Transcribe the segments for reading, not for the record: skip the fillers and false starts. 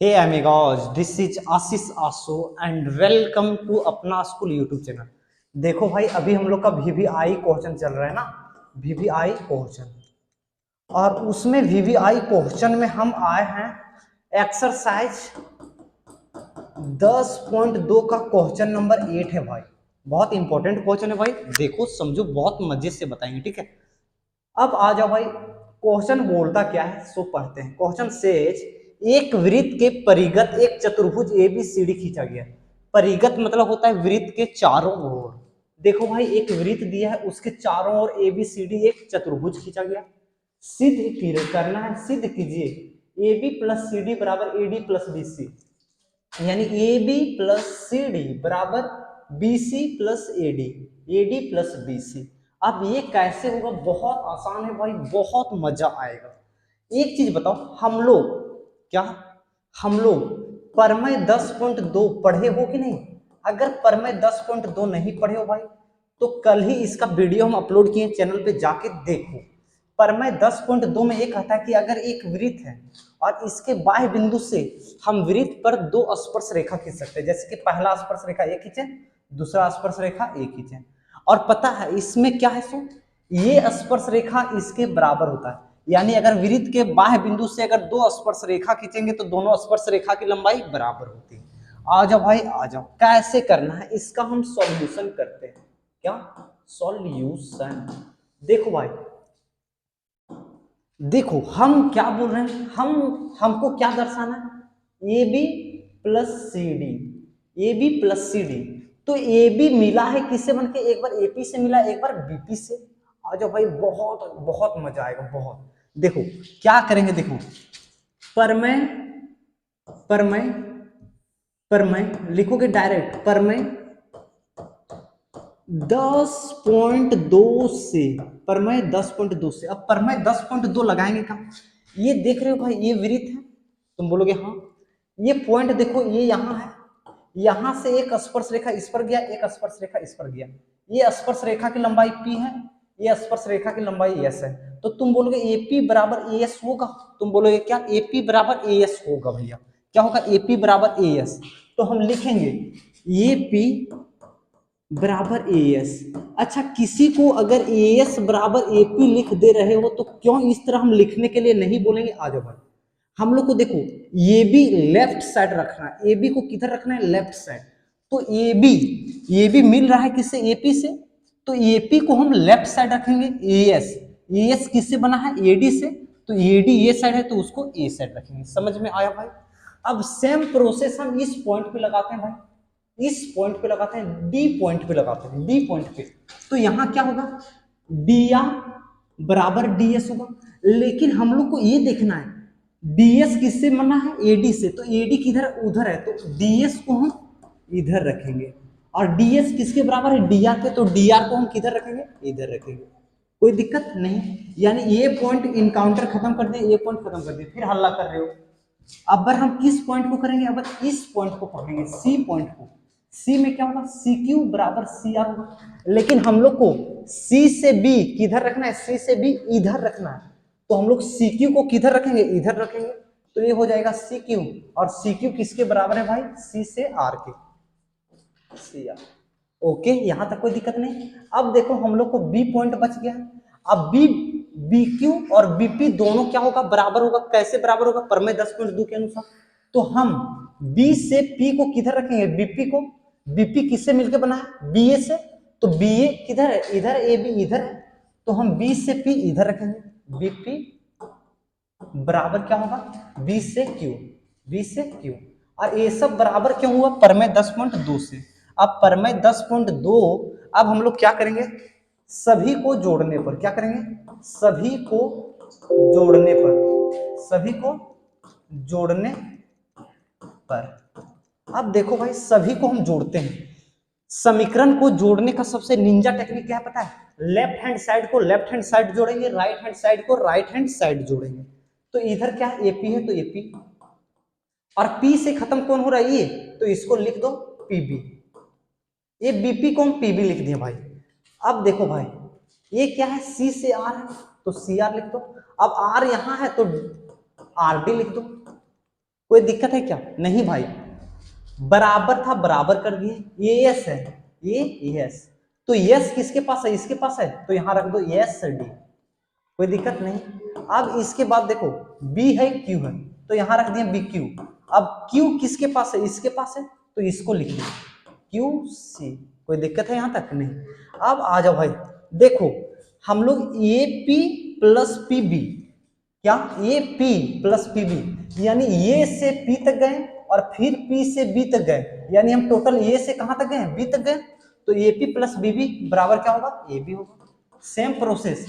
Hey अमेगॉज, this is आशीष आसो and welcome to अपना school YouTube channel. देखो भाई, अभी हम लोग का वीवीआई क्वेश्चन चल रहा है ना, वीवीआई क्वेश्चन। और उसमें वीवीआई क्वेश्चन में हम आए हैं एक्सरसाइज 10.2 का क्वेश्चन नंबर 8 है भाई। बहुत इंपॉर्टेंट क्वेश्चन है भाई, देखो समझो, बहुत मजे से बताएंगे, ठीक है। अब आ जाओ भाई, क्वेश्चन बोलता क्या है सो पढ़ते हैं। क्वेश्चन सेज एक वृत्त के परिगत एक चतुर्भुज एबीसीडी खींचा गया। परिगत मतलब होता है वृत्त के चारों ओर। देखो भाई, एक वृत्त दिया है, उसके चारों ओर एबीसीडी एक चतुर्भुज खींचा गया। सिद्ध करना है, सिद्ध कीजिए A B plus C D बराबर A D plus B C, यानी A B plus C D बराबर B C plus A D plus B C. अब ये कैसे होगा? बहुत आसान है भाई, बहुत मजा आएगा। एक चीज बताओ, हम लोग क्या हम लोग परमय 10.2 पढ़े हो कि नहीं? अगर परमय 10.2 नहीं पढ़े हो भाई, तो कल ही इसका वीडियो हम अपलोड किए, चैनल पे जाके देखो। परमय 10.2 में ये कहता है कि अगर एक वृत्त है और इसके बाह्य बिंदु से हम वृत्त पर दो स्पर्श रेखा खींच सकते हैं। जैसे कि पहला स्पर्श रेखा एक खींचे, दूसरा स्पर्श रेखा एक खींचे। और पता है इसमें क्या है सो, ये स्पर्श रेखा इसके बराबर होता है। यानी अगर वृत्त के बाह्य बिंदु से अगर दो स्पर्श रेखा खींचेंगे तो दोनों स्पर्श रेखा की लंबाई बराबर होती है। आ जाओ भाई, आ जाओ, कैसे करना है इसका हम सॉल्यूशन करते हैं। क्या सॉल्यूशन? देखो भाई, देखो हम क्या बोल रहे हैं, हमको क्या दर्शाना है? A B plus C D, A B plus C D. तो ए बी मिला है किससे बन के? एक बार एपी से मिला, एक बार बीपी से। आ जाओ भाई, बहुत बहुत मजा आएगा, बहुत। देखो क्या करेंगे, देखो परमय परमय परमय लिखोगे डायरेक्ट, परमय 10.2 से, परमय 10.2 से। अब परमय 10.2 लगाएंगे कहाँ? ये देख रहे हो भाई, ये वृत्त है, तुम बोलोगे हाँ। ये पॉइंट देखो, ये यहाँ है, यहां से एक स्पर्श रेखा इस पर गया, एक स्पर्श रेखा इस पर गया। ये स्पर्श रेखा की लंबाई P है, ये स्पर्श रेखा की लंबाई S है। तो तुम बोलोगे AP बराबर AS होगा। तुम बोलोगे क्या? AP बराबर AS होगा भैया। क्या होगा? AP बराबर AS। तो हम लिखेंगे AP बराबर AS। अच्छा, किसी को अगर AS बराबर AP लिख दे रहे हो तो क्यों इस तरह हम लिखने के लिए नहीं बोलेंगे? आ जाओ भाई, हम लोग को देखो ये भी लेफ्ट साइड रखना है, ए बी को किधर रखना है? Left side. तो ए बी मिल रहा है किससे? एपी से। तो एपी को हम लेफ्ट साइड रखेंगे। एएस किससे बना है? एडी से। तो एडी ये साइड है तो उसको ए साइड रखेंगे। समझ में आया भाई? अब सेम प्रोसेस हम इस पॉइंट पे लगाते हैं भाई, इस पॉइंट पे लगाते हैं, डी पॉइंट पे लगाते हैं, डी पॉइंट पे। तो यहां क्या होगा? डी बराबर डीएस होगा। लेकिन हम लोग को ये देखना है डीएस किससे बना है? एडी से। तो एडी किधर? उधर है, तो डीएस को हम इधर रखेंगे। और डीएस किसके बराबर है? डीआर पे। तो डीआर को हम किधर रखेंगे? इधर रखेंगे। कोई दिक्कत नहीं। यानी ये पॉइंट इनकाउंटर खत्म कर दिए, ये पॉइंट खत्म कर दिए, फिर हल्ला कर रहे हो। अब हम किस पॉइंट को करेंगे? अब इस पॉइंट को पकड़ेंगे, सी पॉइंट को। सी में क्या होगा? सी क्यू बराबर सी आर होगा। लेकिन हम लोग को सी से बी किधर रखना है? सी से बी इधर रखना है। तो हम लोग सी क्यू को किधर रखेंगे? इधर रखेंगे। तो ये हो जाएगा सी क्यू। और सी क्यू किसके बराबर है भाई? सी से आर के, सी आर। ओके, यहां तक कोई दिक्कत नहीं। अब देखो हम लोग को बी पॉइंट बच गया। अब बी बी क्यू और बीपी दोनों क्या होगा? बराबर होगा। कैसे बराबर होगा? परमेय 10.2 के अनुसार। तो हम बी से पी को किधर रखेंगे? बीपी को। बीपी किससे मिलकर बना है? बीए से। तो बीए किधर है? इधर। ए बी इधर है। तो हम बी से पी इधर रखेंगे। बीपी बराबर क्या होगा? बी से क्यू, बी से क्यू। और ये सब बराबर क्यों हुआ? परमेय 10.2 से। अब परमेय 10.2, अब हम लोग क्या करेंगे? सभी को जोड़ने पर क्या करेंगे? सभी को जोड़ने पर, सभी को जोड़ने पर। अब देखो भाई, सभी को हम जोड़ते हैं। समीकरण को जोड़ने का सबसे निंजा टेक्निक क्या है पता है? लेफ्ट हैंड साइड को लेफ्ट हैंड साइड जोड़ेंगे, राइट हैंड साइड को राइट हैंड साइड जोड़ेंगे। तो इधर क्या है? एपी है तो एपी। और पी से खत्म कौन हो रहा है? ये। तो इसको लिख दो पीबी। ये बीपी को हम पीबी लिख दिए भाई। अब देखो भाई, ये क्या है? सी से आर है तो सी आर लिख दो। अब आर यहां है तो आर डी लिख दो। कोई दिक्कत है क्या? नहीं भाई, बराबर था बराबर कर दिए, ये एस है, ये एस, तो यस किसके पास है? इसके पास है, तो यहां रख दो एस डी, कोई दिक्कत नहीं। अब इसके बाद देखो बी है क्यू है, तो यहां रख दिया बी क्यू। अब क्यू किसके पास है? इसके पास है, तो इसको लिख लिया क्यू सी, कोई दिक्कत है यहां तक? नहीं। अब आ जाओ भाई, देखो हम लोग A P plus P B, क्या A P plus P B, यानी ए से पी तक गए और फिर पी से बी तक गए, यानी हम टोटल ए से कहां तक गए? बी तक गए, तो A P plus B B बराबर क्या होगा? ए बी होगा। सेम प्रोसेस,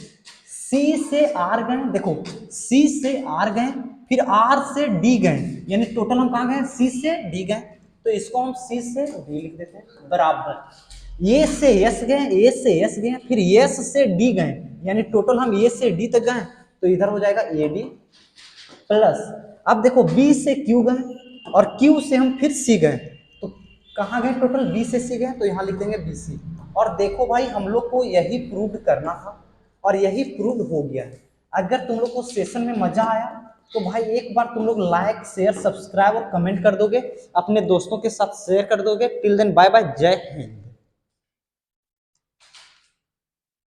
सी से आर गए, देखो सी से आर गए, फिर आर से डी गए, यानी टोटल हम कहां गए? सी से डी गए, तो इसको हम सी से डी लिख देते हैं बराबर। ए से एस गए, ए से एस गए, फिर एस से डी गए, यानी टोटल हम ए से डी तक गए, तो इधर हो जाएगा ए डी प्लस। अब देखो बी से क्यू गए और क्यू से हम फिर सी गए, तो कहाँ गए? टोटल बी से सी गए, तो यहाँ लिख देंगे बी सी। और देखो भाई हम लोग को यही प्रूव करना था और यही प्रूव हो गया है। अगर तुम लोग को सेशन में मजा आया तो भाई एक बार तुम लोग लाइक शेयर सब्सक्राइब और कमेंट कर दोगे, अपने दोस्तों के साथ शेयर कर दोगे। टिल देन बाय बाय, जय हिंद।